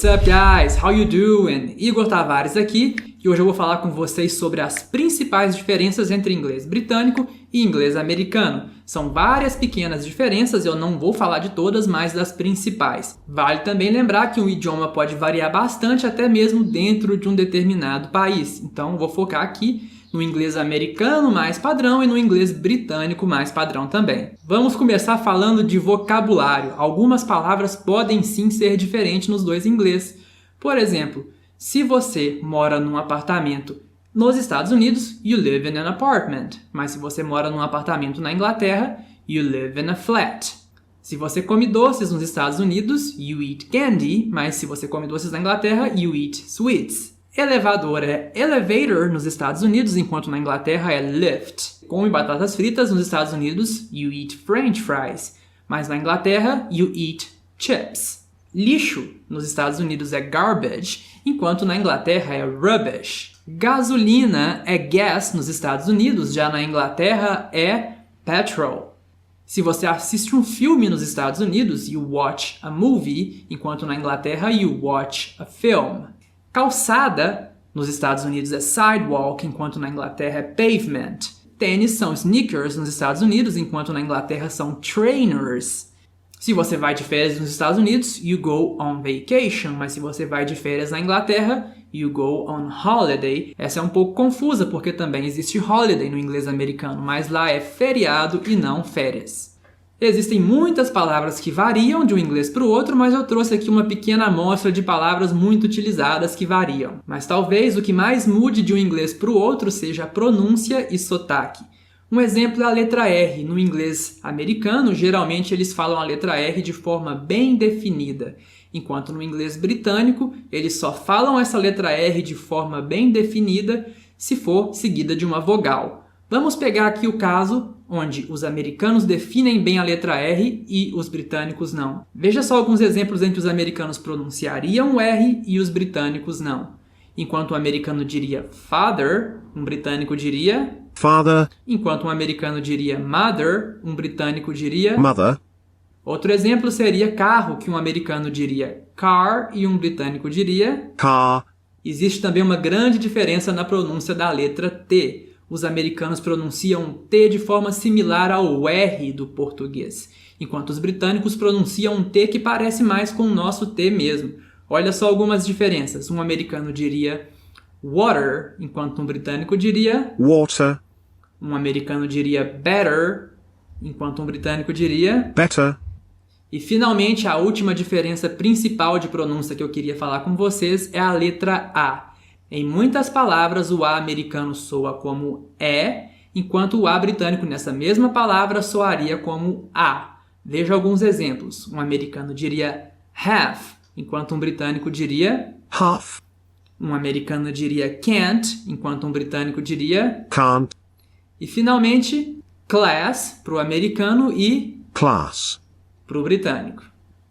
What's up, guys? How you doing? Igor Tavares aqui e hoje eu vou falar com vocês sobre as principais diferenças entre inglês britânico e inglês americano. São várias pequenas diferenças, eu não vou falar de todas, mas das principais. Vale também lembrar que um idioma pode variar bastante até mesmo dentro de um determinado país. Então, vou focar aqui no inglês americano mais padrão e no inglês britânico mais padrão também. Vamos começar falando de vocabulário. Algumas palavras podem sim ser diferentes nos dois inglês. Por exemplo, se você mora num apartamento nos Estados Unidos, you live in an apartment. Mas se você mora num apartamento na Inglaterra, you live in a flat. Se você come doces nos Estados Unidos, you eat candy. Mas se você come doces na Inglaterra, you eat sweets. Elevador é elevator nos Estados Unidos, enquanto na Inglaterra é lift. Come batatas fritas nos Estados Unidos, you eat french fries. Mas na Inglaterra, you eat chips. Lixo nos Estados Unidos é garbage, enquanto na Inglaterra é rubbish. Gasolina é gas nos Estados Unidos, já na Inglaterra é petrol. Se você assiste um filme nos Estados Unidos, you watch a movie, enquanto na Inglaterra you watch a film. Calçada nos Estados Unidos é sidewalk, enquanto na Inglaterra é pavement. Tênis são sneakers nos Estados Unidos, enquanto na Inglaterra são trainers. Se você vai de férias nos Estados Unidos, you go on vacation. Mas se você vai de férias na Inglaterra, you go on holiday. Essa é um pouco confusa, porque também existe holiday no inglês americano, mas lá é feriado e não férias. Existem muitas palavras que variam de um inglês para o outro, mas eu trouxe aqui uma pequena amostra de palavras muito utilizadas que variam. Mas talvez o que mais mude de um inglês para o outro seja a pronúncia e sotaque. Um exemplo é a letra R. No inglês americano, geralmente eles falam a letra R de forma bem definida, enquanto no inglês britânico, eles só falam essa letra R de forma bem definida se for seguida de uma vogal. Vamos pegar aqui o caso onde os americanos definem bem a letra R e os britânicos não. Veja só alguns exemplos em que os americanos pronunciariam o R e os britânicos não. Enquanto o americano diria father, um britânico diria father. Enquanto um americano diria mother, um britânico diria mother. Outro exemplo seria carro, que um americano diria car e um britânico diria car. Existe também uma grande diferença na pronúncia da letra T. Os americanos pronunciam T de forma similar ao R do português, enquanto os britânicos pronunciam um T que parece mais com o nosso T mesmo. Olha só algumas diferenças. Um americano diria water, enquanto um britânico diria water. Um americano diria better, enquanto um britânico diria better. E finalmente, a última diferença principal de pronúncia que eu queria falar com vocês é a letra A. Em muitas palavras, o A americano soa como E, enquanto o A britânico nessa mesma palavra soaria como A. Veja alguns exemplos. Um americano diria half, enquanto um britânico diria half. Um americano diria can't, enquanto um britânico diria can't. E finalmente, class para o americano e class para o britânico.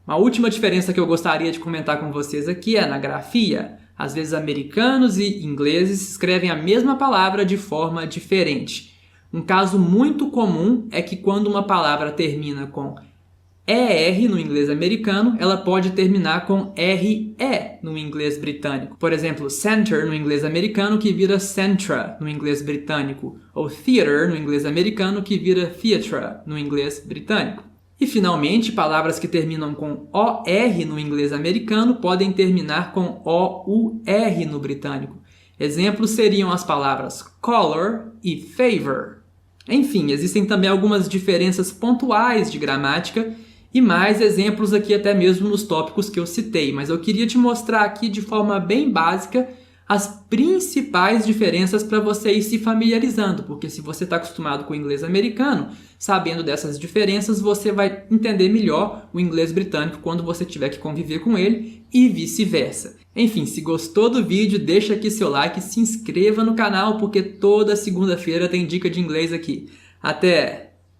Uma última diferença que eu gostaria de comentar com vocês aqui é na grafia. Às vezes americanos e ingleses escrevem a mesma palavra de forma diferente. Um caso muito comum é que quando uma palavra termina com ER no inglês americano, ela pode terminar com RE no inglês britânico. Por exemplo, center no inglês americano que vira centra no inglês britânico, ou theater no inglês americano que vira theatre no inglês britânico. E, finalmente, palavras que terminam com OR no inglês americano podem terminar com OUR no britânico. Exemplos seriam as palavras color e favor. Enfim, existem também algumas diferenças pontuais de gramática e mais exemplos aqui até mesmo nos tópicos que eu citei, mas eu queria te mostrar aqui de forma bem básica as principais diferenças para você ir se familiarizando, porque se você está acostumado com o inglês americano, sabendo dessas diferenças, você vai entender melhor o inglês britânico quando você tiver que conviver com ele e vice-versa. Enfim, se gostou do vídeo, deixa aqui seu like e se inscreva no canal, porque toda segunda-feira tem dica de inglês aqui. Até!